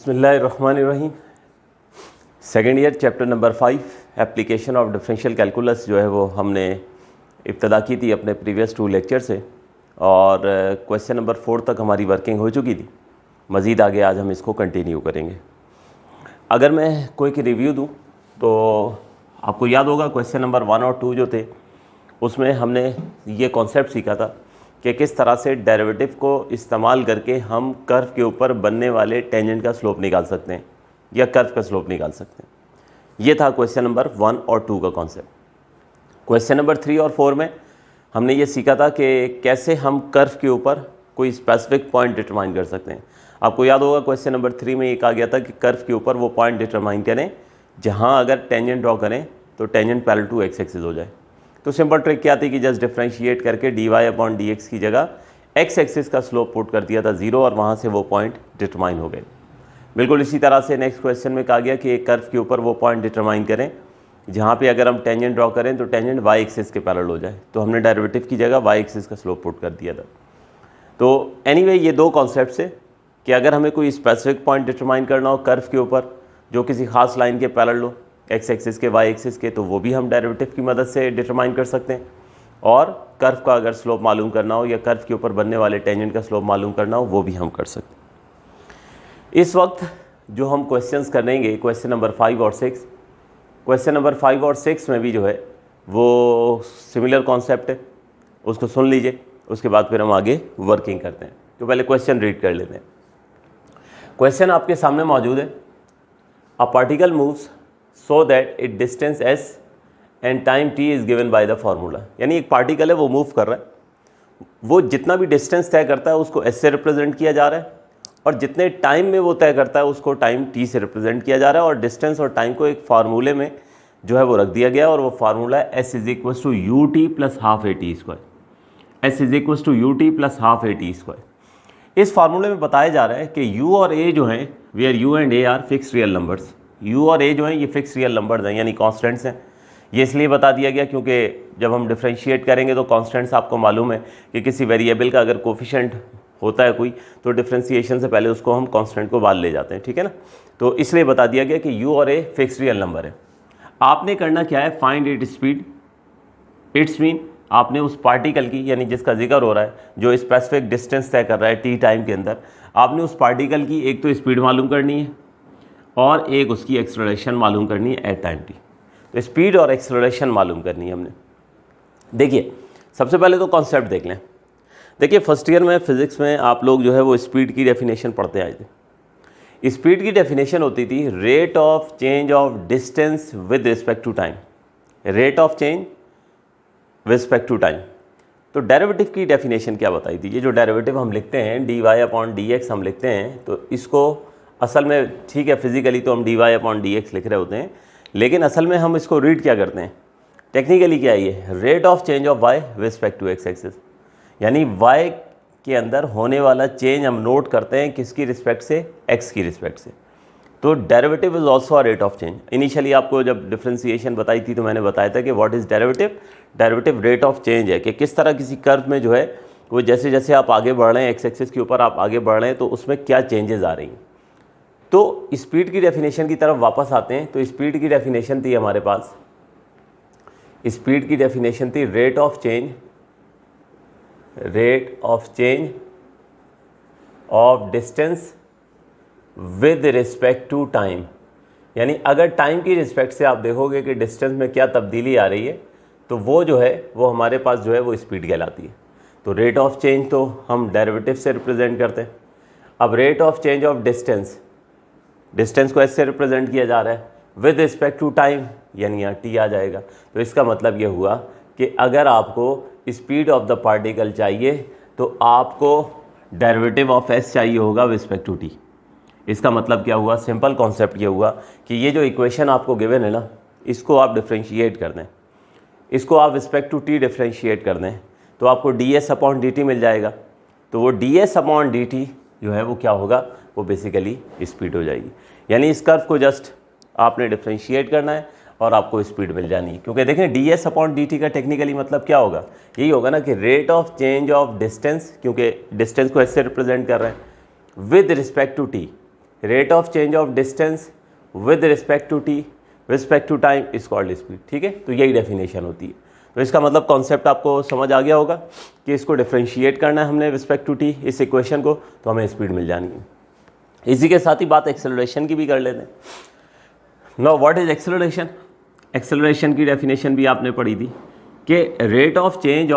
बिस्मिल्लाहिर्रहमानिर्रहीम। Second year chapter number 5 application of differential calculus जो है वो हमने इब्तदा की थी अपने प्रीवियस 2 लेक्चर से और क्वेश्चन नंबर 4 तक हमारी वर्किंग हो चुकी थी। मज़ीद आगे आज हम इसको कंटिन्यू करेंगे। अगर मैं कोई की रिव्यू दूं तो आपको याद होगा क्वेश्चन नंबर 1 और 2 जो थे उसमें हमने ये कॉन्सेप्ट सीखा था कि किस तरह से डेरिवेटिव को इस्तेमाल करके हम कर्व के ऊपर बनने वाले टेंजेंट का स्लोप निकाल सकते हैं या कर्व का स्लोप निकाल सकते हैं। ये था क्वेश्चन नंबर 1 और 2 का कॉन्सेप्ट। क्वेश्चन नंबर 3 और 4 में हमने ये सीखा था कि कैसे हम कर्व के ऊपर कोई स्पेसिफिक पॉइंट डिटरमाइन कर सकते हैं। आपको याद होगा क्वेश्चन नंबर 3 में ये कहा गया था कि कर्व के ऊपर वो पॉइंट डिटरमाइन करें जहाँ अगर टेंजेंट ड्रॉ करें तो tangent parallel to x axis हो जाए। तो सिंपल ट्रिक क्या थी कि जस्ट डिफरेंशिएट करके dy/dx की जगह एक्स एक्सिस का स्लोप पुट कर दिया था 0 और वहाँ से वो पॉइंट डिटरमाइन हो गए। बिल्कुल इसी तरह से नेक्स्ट क्वेश्चन में कहा गया कि एक कर्व के ऊपर वो पॉइंट डिटरमाइन करें जहाँ पे अगर हम टेंजेंट ड्रॉ करें तो टेंजेंट y एक्सिस के पैरेलल हो जाए। तो हमने डेरिवेटिव की जगह y एक्सिस का स्लोप पुट कर दिया था। तो एनीवे ये दो कॉन्सेप्ट्स है कि अगर हमें कोई स्पेसिफिक पॉइंट डिटरमाइन करना हो कर्व के ऊपर जो किसी खास लाइन के पैरेलल हो एक्स एक्सिस के वाई एक्सिस के, तो वो भी हम डेरिवेटिव की मदद से डिटरमाइन कर सकते हैं। और कर्व का अगर स्लोप मालूम करना हो या कर्व के ऊपर बनने वाले टेंजेंट का स्लोप मालूम करना हो वो भी हम कर सकते हैं। इस वक्त जो हम क्वेश्चंस करेंगे क्वेश्चन नंबर 5 और 6, क्वेश्चन नंबर 5 और 6 में भी जो है वो सिमिलर कॉन्सेप्ट है, उसको सुन लीजिए, उसके बाद फिर हम आगे वर्किंग करते हैं। तो पहले क्वेश्चन रीड कर लेते हैं। क्वेश्चन आपके सामने मौजूद है। A particle moves so that it distance s and time t is given by the formula। यानी एक पार्टिकल है वो मूव कर रहा है, वो जितना भी डिस्टेंस तय करता है उसको s से रिप्रेजेंट किया जा रहा है और जितने टाइम में वो तय करता है उसको टाइम t से रिप्रेजेंट किया जा रहा है और डिस्टेंस और टाइम को एक फार्मूले में जो है वो रख दिया गया और वो फार्मूला है s is equals to u t plus half a t square. S is equals to u t plus half a t square. इस फार्मूले में बताया जा रहा है कि u और a जो हैं where u and a are fix real numbers. u और a जो हैं ये फिक्स रियल नंबर्स हैं यानी कॉन्स्टेंट्स हैं। ये इसलिए बता दिया गया क्योंकि जब हम डिफरेंशिएट करेंगे तो कॉन्स्टेंट्स आपको मालूम है कि किसी वेरिएबल का अगर कोफिशिएंट होता है कोई तो डिफरेंशिएशन से पहले उसको हम कांस्टेंट को बाल ले जाते हैं, ठीक है ना। तो इसलिए बता दिया गया कि u और a फिक्स रियल नंबर है। आपने करना क्या है, find it speed. It's mean आपने उस पार्टिकल की यानी जिसका जिक्र हो रहा है जो स्पेसिफिक डिस्टेंस तय कर रहा है टी टाइम के अंदर, आपने उस पार्टिकल की एक तो स्पीड मालूम करनी है और एक उसकी एक्सेलरेशन मालूम करनी है एट टाइम टी। तो स्पीड और एक्सेलरेशन मालूम करनी है हमने। देखिए सबसे पहले तो कॉन्सेप्ट देख लें। देखिए फर्स्ट ईयर में फिज़िक्स में आप लोग जो है वो स्पीड की डेफिनेशन पढ़ते आए थे। स्पीड की डेफिनेशन होती थी rate of change of distance with respect to time. Rate of change with respect to time. तो डेरिवेटिव की डेफिनेशन क्या बताई थी। ये जो डेरिवेटिव हम लिखते हैं dy/dx हम लिखते हैं तो इसको असल में ठीक है फिज़िकली तो हम dy/dx लिख रहे होते हैं, लेकिन असल में हम इसको रीड क्या करते हैं टेक्निकली क्या है ये rate of change of y with respect to x axis. यानी y के अंदर होने वाला चेंज हम नोट करते हैं किसकी रिस्पेक्ट से, x की रिस्पेक्ट से। तो derivative is also a rate of change. Initially आपको जब डिफ्रेंसिएशन बताई थी तो मैंने बताया था कि what is derivative. Derivative rate of change है कि किस तरह किसी कर्व में जो है वो जैसे जैसे आप आगे बढ़ रहे हैं एक्स एक्सिस के ऊपर आप आगे बढ़ रहे हैं तो उसमें क्या चेंजेस आ रही हैं। तो स्पीड की डेफिनेशन की तरफ वापस आते हैं। तो स्पीड की डेफिनेशन थी हमारे पास, स्पीड की डेफिनेशन थी rate of change of distance with respect to time. यानी अगर टाइम की रिस्पेक्ट से आप देखोगे कि डिस्टेंस में क्या तब्दीली आ रही है तो वो जो है वो हमारे पास जो है वो स्पीड कहलाती है। तो रेट ऑफ चेंज तो हम डेरिवेटिव से रिप्रेजेंट करते हैं। अब rate of change of distance को एस से रिप्रेजेंट किया जा रहा है विद रिस्पेक्ट टू टाइम यानी यहाँ टी आ जाएगा। तो इसका मतलब ये हुआ कि अगर आपको स्पीड ऑफ द पार्टिकल चाहिए तो आपको डेरिवेटिव ऑफ एस चाहिए होगा विद रिस्पेक्ट टू टी। इसका मतलब क्या हुआ, सिंपल कॉन्सेप्ट ये हुआ कि ये जो इक्वेशन आपको गिवन है ना इसको आप डिफ्रेंशिएट कर दें, इसको आप रिस्पेक्ट टू टी डिफ्रेंशिएट कर दें तो आपको ds/dt मिल जाएगा। तो वो ds/dt जो है वो क्या होगा, वो बेसिकली स्पीड हो जाएगी। यानी इस कर्व को जस्ट आपने डिफ्रेंशिएट करना है और आपको स्पीड मिल जानी है। क्योंकि देखें ds/dt का टेक्निकली मतलब क्या होगा, यही होगा ना कि rate of change of distance, क्योंकि डिस्टेंस को ऐसे रिप्रेजेंट कर रहे हैं with respect to t. Rate of change of distance with respect to t respect to time is called speed. ठीक है, तो यही डेफिनेशन होती है। तो इसका मतलब कॉन्सेप्ट आपको समझ आ गया होगा कि इसको डिफ्रेंशिएट करना है हमने रिस्पेक्ट टू टी इस इक्वेशन को, तो हमें स्पीड मिल जानी है। इसी के साथ ही बात एक्सेलरेशन की भी कर लेते हैं। Now what is acceleration? Acceleration की डेफिनेशन भी आपने पढ़ी थी कि रेट ऑफ चेंज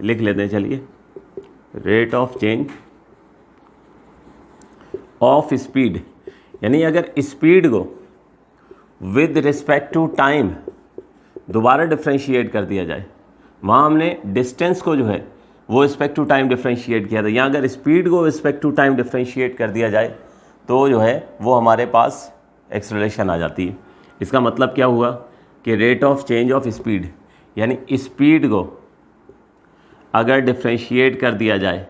लिख लेते हैं, चलिए, rate of change of speed, यानी अगर स्पीड को विद रिस्पेक्ट टू टाइम दोबारा डिफ्रेंशिएट कर दिया जाए, वहाँ हमने डिस्टेंस को जो है वो रिस्पेक्ट टू टाइम डिफ्रेंशिएट किया था, यहाँ अगर स्पीड को रिस्पेक्ट टू टाइम डिफ्रेंशिएट कर दिया जाए तो जो है वो हमारे पास एक्सेलरेशन आ जाती है। इसका मतलब क्या हुआ कि rate of change of speed, यानी स्पीड को अगर डिफ्रेंशिएट कर दिया जाए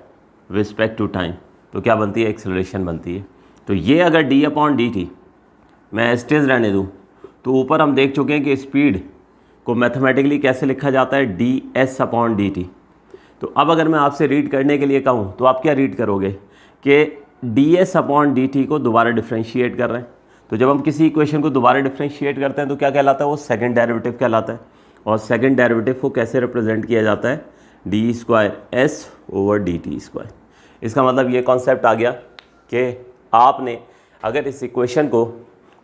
रिस्पेक्ट टू टाइम तो क्या बनती है? एक्सेलरेशन बनती है। तो ये अगर d/dt मैं एस्टेज रहने दूँ तो ऊपर हम देख चुके हैं कि स्पीड को मैथमेटिकली कैसे लिखा जाता है, ds/dt। तो अब अगर मैं आपसे रीड करने के लिए कहूँ तो आप क्या रीड करोगे कि ds/dt को दोबारा डिफ्रेंशिएट कर रहे हैं। तो जब हम किसी इक्वेशन को दोबारा डिफ्रेंशिएट करते हैं तो क्या कहलाता है? वो सेकंड डेरिवेटिव कहलाता है। और सेकंड डेरिवेटिव को कैसे रिप्रेजेंट किया जाता है? d²s/dt²। इसका मतलब ये कॉन्सेप्ट आ गया कि आपने अगर इस इक्वेशन को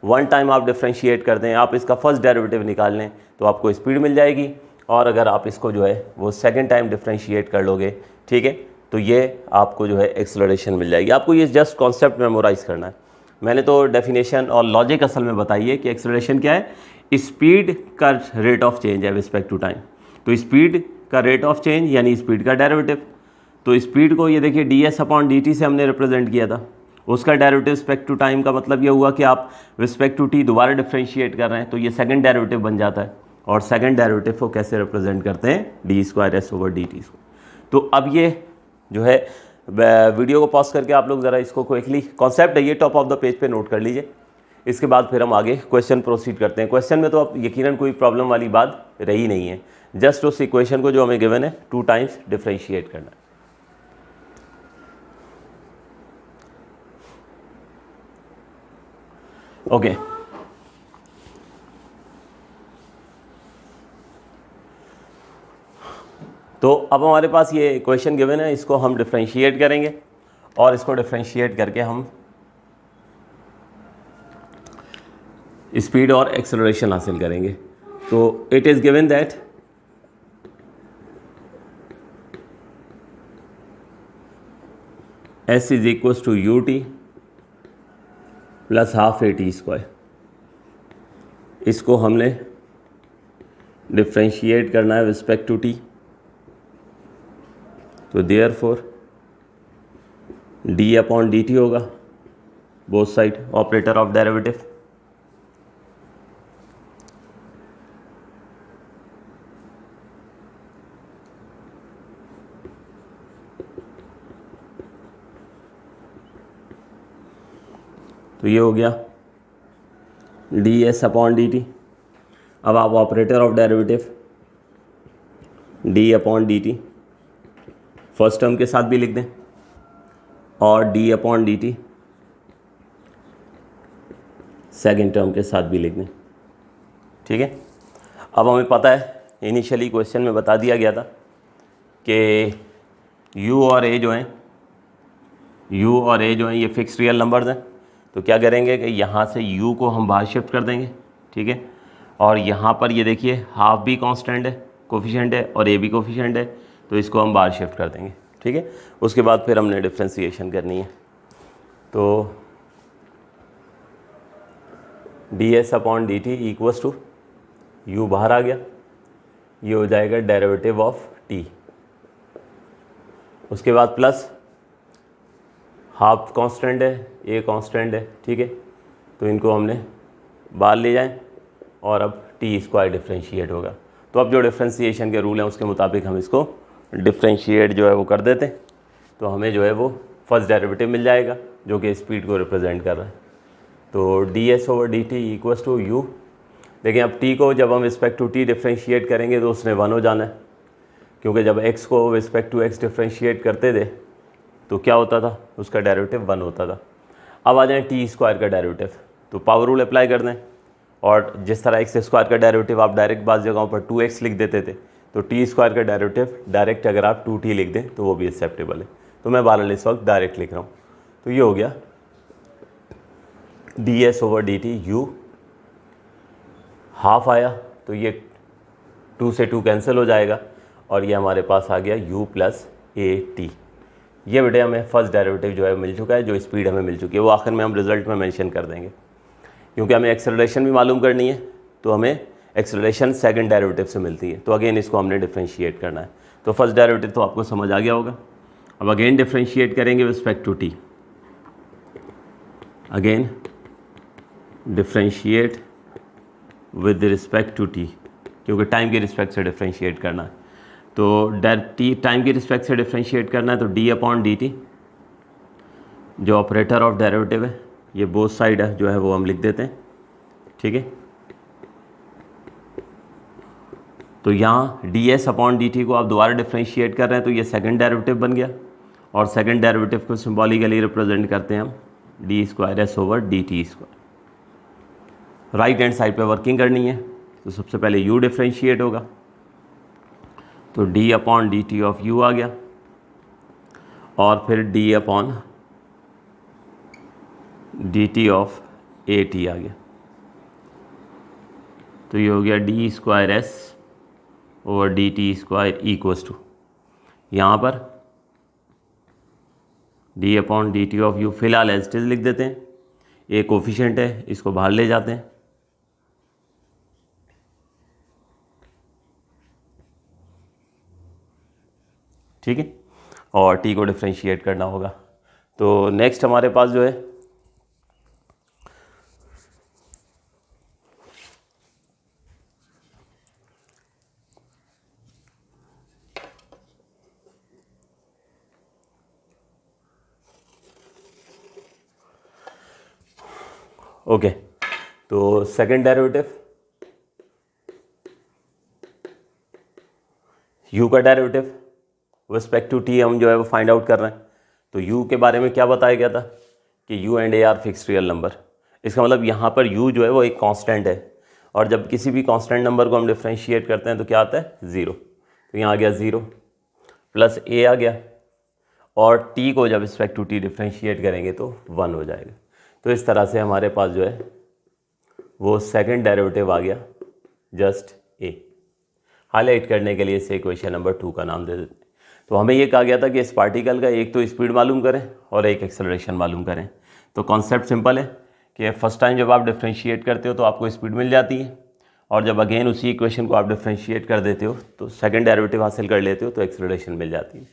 वन टाइम आप डिफ्रेंशिएट कर दें, आप इसका फर्स्ट डेरिवेटिव निकाल लें तो आपको स्पीड मिल जाएगी, और अगर आप इसको जो है वो सेकंड टाइम डिफ्रेंशिएट कर लोगे, ठीक है, तो ये आपको जो है एक्सेलरेशन मिल जाएगी। आपको ये जस्ट कॉन्सेप्ट मेमोराइज करना है। मैंने तो डेफिनेशन और लॉजिक असल में बताई है कि एक्सेलरेशन क्या है, स्पीड का रेट ऑफ चेंज है रिस्पेक्ट टू टाइम। तो स्पीड का रेट ऑफ चेंज यानी स्पीड का डेरिवेटिव, तो स्पीड को ये देखिए ds/dt से हमने रिप्रेजेंट किया था, उसका डेरिवेटिव रिस्पेक्ट टू टाइम का मतलब ये हुआ कि आप रिस्पेक्ट टू टी दोबारा डिफ्रेंशिएट कर रहे हैं तो ये सेकंड डेरिवेटिव बन जाता है। और सेकंड डेरिवेटिव को कैसे रिप्रेजेंट करते हैं? d²s/dt। तो अब ये जो है वीडियो को पॉज करके आप लोग ज़रा इसको क्विकली, कॉन्सेप्ट है ये, टॉप ऑफ द पेज पे नोट कर लीजिए। इसके बाद फिर हम आगे क्वेश्चन प्रोसीड करते हैं। क्वेश्चन में तो अब यकीनन कोई प्रॉब्लम वाली बात रही नहीं है, जस्ट उस इक्वेशन को जो हमें गिवन है 2 टाइम्स डिफ्रेंशिएट करना है। ओके, तो अब हमारे पास ये इक्वेशन गिवन है, इसको हम डिफ्रेंशिएट करेंगे और इसको डिफ्रेंशिएट करके हम स्पीड और एक्सेलरेशन हासिल करेंगे। तो it is given that s is equals to ut plus half at²। इसको हमने डिफ्रेंशिएट करना है रिस्पेक्ट टू t। तो देयरफॉर d/dt होगा both side, operator of derivative. तो ये हो गया ds/dt। अब आप operator of derivative d/dt first term के साथ भी लिख दें और d/dt सेकेंड टर्म के साथ भी लिख दें, ठीक है। अब हमें पता है इनिशियली क्वेश्चन में बता दिया गया था कि u और a जो हैं ये फिक्स रियल नंबर्स हैं। तो क्या करेंगे कि यहाँ से u को हम बाहर शिफ्ट कर देंगे, ठीक है, और यहाँ पर ये देखिए हाफ भी कांस्टेंट है, कोफिशिएंट है, और a भी कोफिशिएंट है, तो इसको हम बाहर शिफ्ट कर देंगे, ठीक है। उसके बाद फिर हमने डिफ्रेंशिएशन करनी है। तो ds/dt इक्वल्स टू u बाहर आ गया, ये हो जाएगा डेरिवेटिव ऑफ t। उसके बाद प्लस हाफ कांस्टेंट है, a कांस्टेंट है, ठीक है, तो इनको हमने बाहर ले जाएं और अब t² डिफ्रेंशिएट होगा। तो अब जो डिफ्रेंशिएशन के रूल हैं उसके मुताबिक हम इसको डिफ्रेंशिएट जो है वो कर देते हैं, तो हमें जो है वो फर्स्ट डेरिवेटिव मिल जाएगा जो कि स्पीड को रिप्रेजेंट कर रहा है। तो ds/dt इक्वल्स टू u। देखिए अब t को जब हम रिस्पेक्ट टू t डिफ्रेंशिएट करेंगे तो उसने 1 हो जाना है, क्योंकि जब x को रिस्पेक्ट टू x डिफ्रेंशिएट करते थे तो क्या होता था, उसका डेरिवेटिव 1 होता था। अब आ जाए टी स्क्वायर का डेरिवेटिव, तो पावर रूल अप्लाई कर दें, और जिस तरह एक्स स्क्वायर का डेरिवेटिव आप डायरेक्ट बाज़ जगहों पर 2x लिख देते थे, तो टी स्क्वायर का डेरिवेटिव डायरेक्ट अगर आप 2t लिख दें तो वो भी एक्सेप्टेबल है। तो मैं बारह इस वक्त डायरेक्ट लिख रहा हूँ। तो ये हो गया ds/dt u, हाफ आया तो ये 2 से 2 कैंसिल हो जाएगा, और ये हमारे पास आ गया u प्लस at। ये बेटे हमें फर्स्ट डेरिवेटिव जो है मिल चुका है, जो स्पीड हमें मिल चुकी है वो आखिर में हम रिजल्ट में मेंशन कर देंगे, क्योंकि हमें एक्सेलरेशन भी मालूम करनी है, तो हमें एक्सेलरेशन सेकंड डेरिवेटिव से मिलती है। तो अगेन इसको हमने डिफरेंशिएट करना है। तो फर्स्ट डेरिवेटिव तो आपको समझ आ गया होगा। अब अगेन डिफरेंशिएट करेंगे with respect to t, again differentiate with respect to t, क्योंकि टाइम के रिस्पेक्ट से डिफरेंशिएट करना है। तो टी टाइम के रिस्पेक्ट से डिफरेंशिएट करना है, तो d/dt जो ऑपरेटर ऑफ डेरिवेटिव है, ये बोथ साइड है जो है वो हम लिख देते हैं, ठीक है। तो यहाँ ds/dt को आप दोबारा डिफरेंशिएट कर रहे हैं, तो ये सेकंड डेरिवेटिव बन गया, और सेकंड डेरिवेटिव को सिंबॉलिकली रिप्रेजेंट करते हैं हम d²s/dt²। राइट हैंड साइड पे वर्किंग करनी है, तो सबसे पहले u डिफरेंशिएट होगा, तो d/dt ऑफ u आ गया, और फिर d/dt ऑफ at आ गया। तो ये हो गया d²s/dt² इक्वल्स टू, यहाँ पर d/dt ऑफ u फिलहाल एज इट इज लिख देते हैं, ये कोफिशिएंट है, इसको बाहर ले जाते हैं, ठीक है, और t को डिफरेंशिएट करना होगा। तो नेक्स्ट हमारे पास जो है ओके, तो सेकंड डेरिवेटिव u का डेरिवेटिव रिस्पेक्ट टू t हम जो है वो फाइंड आउट कर रहे हैं। तो u के बारे में क्या बताया गया था कि u and a are fixed real number. इसका मतलब यहाँ पर u जो है वो एक कांस्टेंट है, और जब किसी भी कांस्टेंट नंबर को हम डिफरेंशिएट करते हैं तो क्या आता है, ज़ीरो। तो यहाँ आ गया ज़ीरो, प्लस a आ गया, और t को जब रिस्पेक्ट टू t डिफरेंशिएट करेंगे तो 1 हो जाएगा। तो इस तरह से हमारे पास जो है वो सेकंड डेरिवेटिव आ गया, जस्ट a। हाईलाइट करने के लिए इसे इक्वेशन नंबर 2 का नाम दे देते हैं। तो हमें ये कहा गया था कि इस पार्टिकल का एक तो स्पीड मालूम करें और एक एक्सेलरेशन मालूम करें। तो कॉन्सेप्ट सिंपल है कि फर्स्ट टाइम जब आप डिफरेंशिएट करते हो तो आपको स्पीड मिल जाती है, और जब अगेन उसी इक्वेशन को आप डिफरेंशिएट कर देते हो तो सेकंड डेरिवेटिव हासिल कर लेते हो तो एक्सेलरेशन मिल जाती है।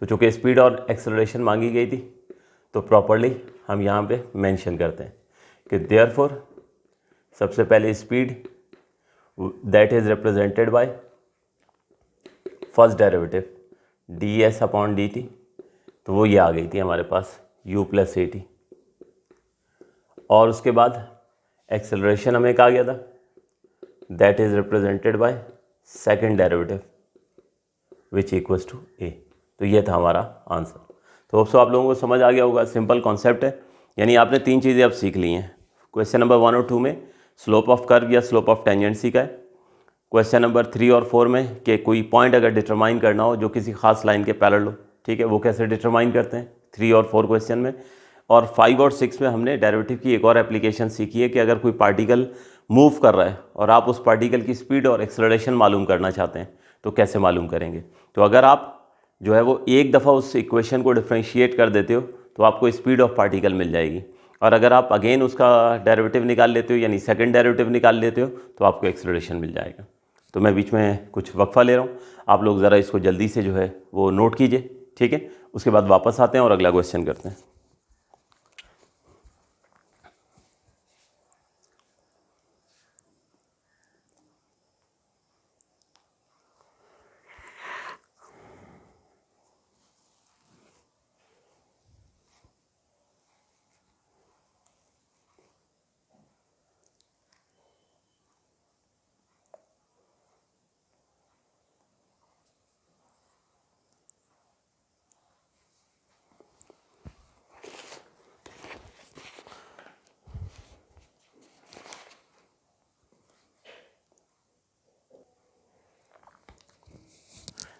तो चूँकि स्पीड और एक्सेलरेशन मांगी गई थी, तो प्रॉपरली हम यहाँ पे मेंशन करते हैं कि देयरफॉर सबसे पहले speed that is represented by first derivative ds/dt, तो वो ये आ गई थी हमारे पास u प्लस at, और उसके बाद एक्सेलरेशन हमें कहा गया था that is represented by second derivative which equals to a। तो ये था हमारा आंसर। तो अब आप लोगों को समझ आ गया होगा, सिंपल कॉन्सेप्ट है, यानी आपने 3 चीज़ें अब सीख ली हैं। क्वेश्चन नंबर 1 और 2 में स्लोप ऑफ कर्व या स्लोप ऑफ टेंजेंट सीखा है। क्वेश्चन नंबर 3 और 4 में कि कोई पॉइंट अगर डिटरमाइन करना हो जो किसी खास लाइन के पैरेलल हो, ठीक है, वो कैसे डिटरमाइन करते हैं 3 और 4 क्वेश्चन में। और 5 और 6 में हमने डेरिवेटिव की एक और एप्लीकेशन सीखी है कि अगर कोई पार्टिकल मूव कर रहा है और आप उस पार्टिकल की स्पीड और एक्सेलरेशन मालूम करना चाहते हैं तो कैसे मालूम करेंगे। तो अगर आप जो है वो एक दफ़ा उस इक्वेशन को डिफरेंशिएट कर देते हो तो आपको स्पीड ऑफ पार्टिकल मिल जाएगी, और अगर आप अगेन उसका डेरिवेटिव निकाल लेते हो यानी सेकंड डेरिवेटिव निकाल लेते हो तो आपको एक्सेलरेशन मिल जाएगा। तो मैं बीच में कुछ वक्फा ले रहा हूँ, आप लोग ज़रा इसको जल्दी से जो है वो नोट कीजिए, ठीक है। उसके बाद वापस आते हैं और अगला क्वेश्चन करते हैं।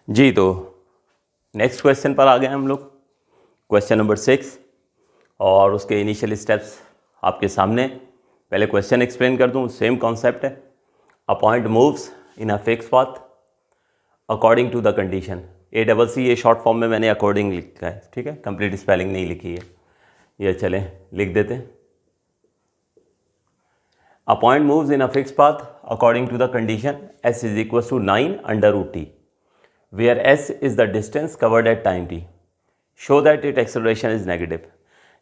जी, तो नेक्स्ट क्वेश्चन पर आ गए हम लोग, क्वेश्चन नंबर 6, और उसके इनिशियल स्टेप्स आपके सामने। पहले क्वेश्चन एक्सप्लेन कर दूं, सेम कॉन्सेप्ट है। A point moves in a fix path according to the condition. ACC ये शॉर्ट फॉर्म में मैंने अकॉर्डिंग लिखा है, ठीक है, कंप्लीट स्पेलिंग नहीं लिखी है। ये चलें लिख देते हैं। A point moves in a fix path according to the condition s is equal to 9√t where s is the distance covered at time t, show that its acceleration is negative।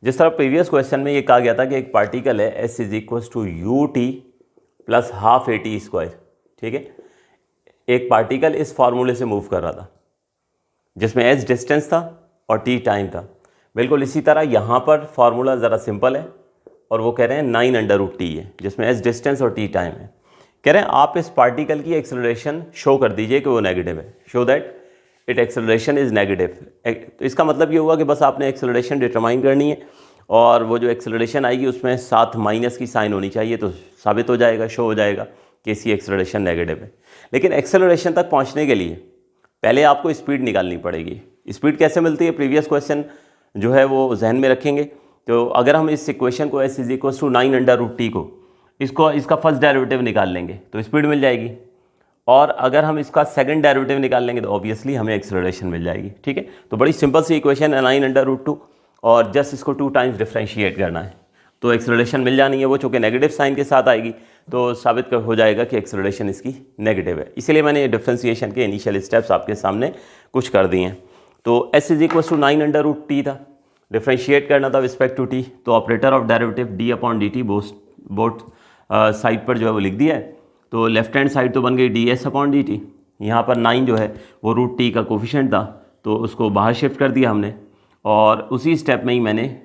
जिस तरह previous question में ये कहा गया था कि एक particle है s is equal to ut plus half at square, ठीक है। एक पार्टिकल इस फार्मूले से मूव कर रहा था जिसमें s डिस्टेंस था और t टाइम था। बिल्कुल इसी तरह यहाँ पर फार्मूला ज़रा सिंपल है और वो कह रहे हैं 9√t है जिसमें s डिस्टेंस और t टाइम है। कह रहे हैं आप इस पार्टिकल की एक्सेलरेशन शो कर दीजिए कि वो नेगेटिव है, show that it acceleration is negative. तो इसका मतलब ये हुआ कि बस आपने एक्सेलरेशन डिटरमाइन करनी है और वो जो एक्सेलरेशन आएगी उसमें साथ माइनस की साइन होनी चाहिए, तो साबित हो जाएगा, शो हो जाएगा कि इसकी एक्सेलरेशन नेगेटिव है। लेकिन एक्सेलरेशन तक पहुँचने के लिए पहले आपको स्पीड निकालनी पड़ेगी। स्पीड कैसे मिलती है, प्रीवियस क्वेश्चन जो है वो जहन में रखेंगे। तो अगर हम इस इक्वेशन को s is equal to 9√t को इसका फर्स्ट डेरिवेटिव निकाल लेंगे तो स्पीड मिल जाएगी, और अगर हम इसका सेकंड डेरिवेटिव निकाल लेंगे तो ऑब्वियसली हमें एक्सेलरेशन मिल जाएगी, ठीक है। तो बड़ी सिंपल सी इक्वेशन है 9√2, और जस्ट इसको 2 टाइम्स डिफ्रेंशिएट करना है तो एक्सेलरेशन मिल जानी है। वो चूँकि नेगेटिव साइन के साथ आएगी तो साबित हो जाएगा कि एक्सेलरेशन इसकी नेगेटिव है। इसीलिए मैंने डिफ्रेंशिएशन के इनिशियल स्टेप्स आपके सामने कुछ कर दिए हैं। तो s is equal to 9√t था, डिफ्रेंशिएट करना था रिस्पेक्ट टू t, तो operator of derivative d/dt both side पर जो है वो लिख दिया है। तो लेफ्ट हैंड साइड तो बन गई ds/dt। यहाँ पर 9 जो है वो √t का कोफिशिएंट था तो उसको बाहर शिफ्ट कर दिया हमने, और उसी स्टेप में ही मैंने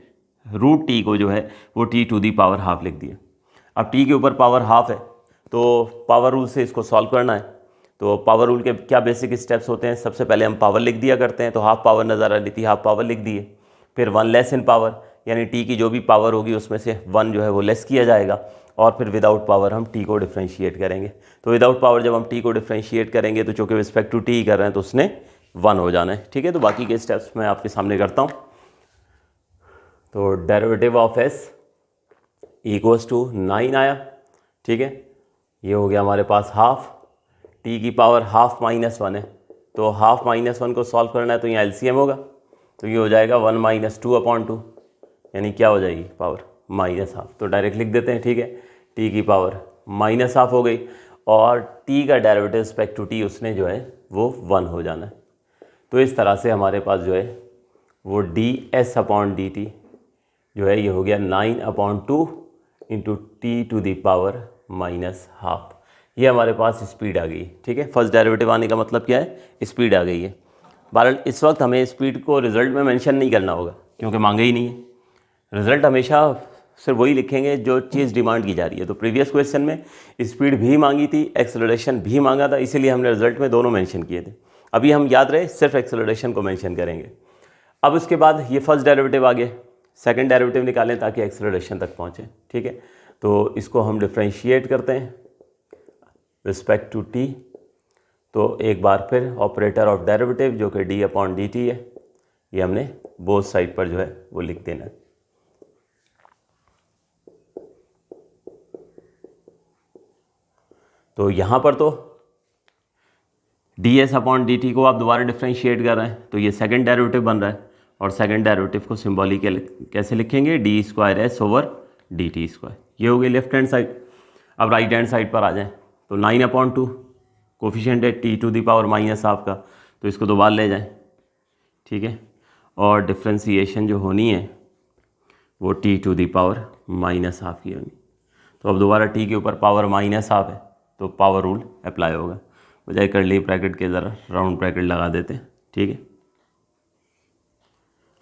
√t को जो है वो t⁻½ लिख दिया। अब t के ऊपर पावर हाफ है तो पावर रूल से इसको सॉल्व करना है। तो पावर रूल के क्या बेसिक स्टेप्स होते हैं, सबसे पहले हम पावर लिख दिया करते हैं, तो हाफ पावर नज़र आ रही थी, हाफ पावर लिख दिए। फिर 1 लेस इन पावर, यानी t की जो भी पावर होगी उसमें से 1 जो है वो लेस किया जाएगा, और फिर विदाउट पावर हम t को डिफ्रेंशिएट करेंगे। तो विदाउट पावर जब हम t को डिफ्रेंशिएट करेंगे तो चूँकि रिस्पेक्ट टू t कर रहे हैं तो उसने 1 हो जाना है, ठीक है। तो बाकी के स्टेप्स मैं आपके सामने करता हूँ। तो derivative of s equals to 9 आया, ठीक है। ये हो गया हमारे पास हाफ, t की पावर हाफ -1 है, तो हाफ -1 को सॉल्व करना है तो यहाँ LCM होगा, तो ये हो जाएगा 1 - 2/2, यानी क्या हो जाएगी पावर -हाफ। तो डायरेक्ट लिख देते हैं, ठीक है। t की पावर -हाफ हो गई, और t का डेरिवेटिव रिस्पेक्ट टू t उसने जो है वो 1 हो जाना है। तो इस तरह से हमारे पास जो है वो ds/dt जो है ये हो गया 9/2 इंटू t⁻⁻½ ये हमारे पास स्पीड आ गई, ठीक है। फर्स्ट डेरिवेटिव आने का मतलब क्या है, स्पीड आ गई है। बहरहाल इस वक्त हमें स्पीड को रिज़ल्ट में मेंशन नहीं करना होगा क्योंकि मांगे ही नहीं है। रिज़ल्ट हमेशा सिर्फ वही लिखेंगे जो चीज़ डिमांड की जा रही है। तो प्रीवियस क्वेश्चन में स्पीड भी मांगी थी, एक्सेलरेशन भी मांगा था, इसीलिए हमने रिज़ल्ट में दोनों मेंशन किए थे। अभी हम याद रहे सिर्फ एक्सेलरेशन को मेंशन करेंगे। अब उसके बाद ये फर्स्ट डेरिवेटिव आ गया, सेकंड डेरिवेटिव निकालें ताकि एक्सेलरेशन तक पहुँचे, ठीक है। तो इसको हम डिफ्रेंशिएट करते हैं रिस्पेक्ट टू t। तो एक बार फिर ऑपरेटर ऑफ डेरिवेटिव जो कि d/dt है, ये हमने बोथ साइड पर जो है वो लिख देना है। तो यहाँ पर तो ds/dt को आप दोबारा डिफ्रेंशिएट कर रहे हैं तो ये सेकंड डेरिवेटिव बन रहा है, और सेकंड डेरिवेटिव को सिंबॉलिक कैसे लिखेंगे, d²s/dt²। ये हो गई लेफ्ट हैंड साइड। अब राइट हैंड साइड पर आ जाएं तो 9/2 कोफिशिएंट है t⁻⁻½ का, तो इसको दो बार ले जाएं, ठीक है। और डिफ्रेंशिएशन जो होनी है वो t⁻⁻½ की होनी। तो अब दोबारा t के ऊपर पावर -हाफ है तो पावर रूल अप्लाई होगा। बजाय कर्ली ब्रैकेट के ज़रा राउंड ब्रैकेट लगा देते हैं, ठीक है।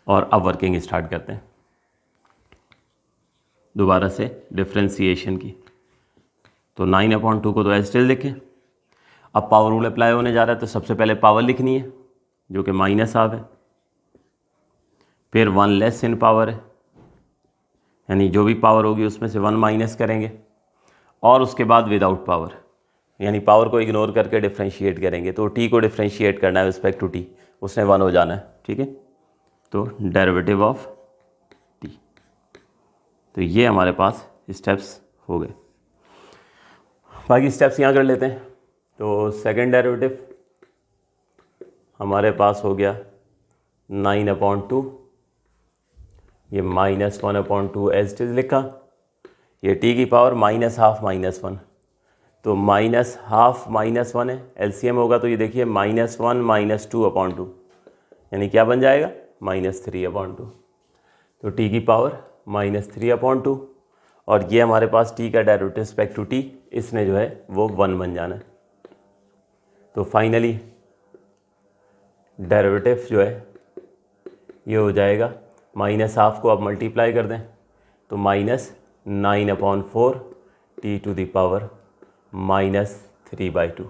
और अब वर्किंग स्टार्ट करते हैं दोबारा से डिफ्रेंशिएशन की। तो 9/2 को तो एज टिल लिखें। अब पावर रूल अप्लाई होने जा रहा है तो सबसे पहले पावर लिखनी है जो कि -हाफ है, फिर 1 लेस इन पावर है, यानी जो भी पावर होगी उसमें से 1 माइनस करेंगे, और उसके बाद विदाउट पावर यानी पावर को इग्नोर करके डिफ्रेंशिएट करेंगे, तो टी को डिफ्रेंशिएट करना है रिस्पेक्ट टू टी, उसने 1 हो जाना है, ठीक है। तो डेरिवेटिव ऑफ टी, तो ये हमारे पास स्टेप्स हो गए। बाकी स्टेप्स यहाँ कर लेते हैं। तो सेकंड डेरिवेटिव हमारे पास हो गया 9/2, ये -1/2 एज इट इज़ लिखा, ये टी की पावर -12 -1, तो -12 -1 है, एलसीएम होगा तो ये देखिए -1 -2/2, यानी क्या बन जाएगा -3/2। तो टी की पावर -3/2, और ये हमारे पास टी का डेरिवेटिव रिस्पेक्ट टू टी, इसने जो है वो 1 बन जाना है। तो फाइनली डेरिवेटिव जो है ये हो जाएगा, -12 को आप मल्टीप्लाई कर दें तो -9/4 टी टू द पावर -3/2।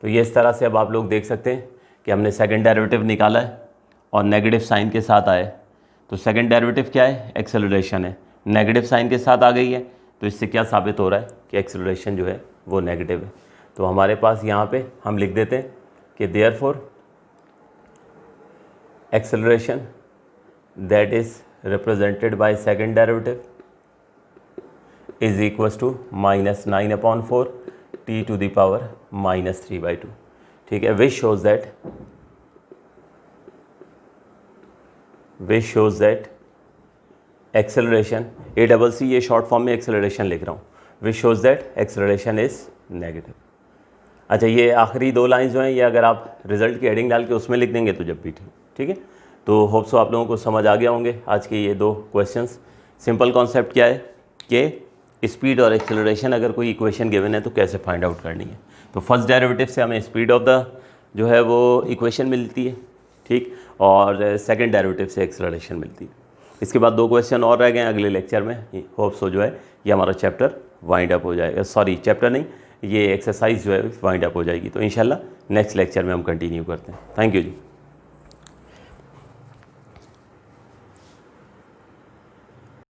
तो ये इस तरह से अब आप लोग देख सकते हैं कि हमने सेकंड डेरिवेटिव निकाला है और नेगेटिव साइन के साथ आए। तो सेकंड डेरिवेटिव क्या है, एक्सेलरेशन है, नेगेटिव साइन के साथ आ गई है, तो इससे क्या साबित हो रहा है कि एक्सेलरेशन जो है वो नेगेटिव है। तो हमारे पास यहाँ पे हम लिख देते हैं कि therefore acceleration that is represented by second derivative is equals to -9/4 t to the power -3/2, ठीक है। which shows that acceleration, ACC ये शॉर्ट फॉर्म में एक्सेलरेशन लिख रहा हूँ, which shows that acceleration is negative। अच्छा, ये आखिरी 2 लाइन जो हैं ये अगर आप रिजल्ट की हेडिंग डाल के उसमें लिख देंगे तो जब भी ठीक है। तो होप सो आप लोगों को समझ आ गया होंगे आज के ये 2 क्वेश्चंस। सिंपल कॉन्सेप्ट क्या है कि स्पीड और एक्सेलरेशन अगर कोई इक्वेशन गिवन है तो कैसे फाइंड आउट करनी है। तो फर्स्ट डेरिवेटिव से हमें स्पीड ऑफ द जो है वो इक्वेशन मिलती है, ठीक, और सेकंड डेरिवेटिव से एक्सेलरेशन मिलती है। इसके बाद 2 क्वेश्चन और रह गए हैं अगले लेक्चर में। होप सो जो है ये हमारा चैप्टर वाइंड अप हो जाएगा, सॉरी चैप्टर नहीं, ये एक्सरसाइज जो है वाइंड अप हो जाएगी। तो इंशाल्लाह नेक्स्ट लेक्चर में हम कंटिन्यू करते हैं। Thank you ji.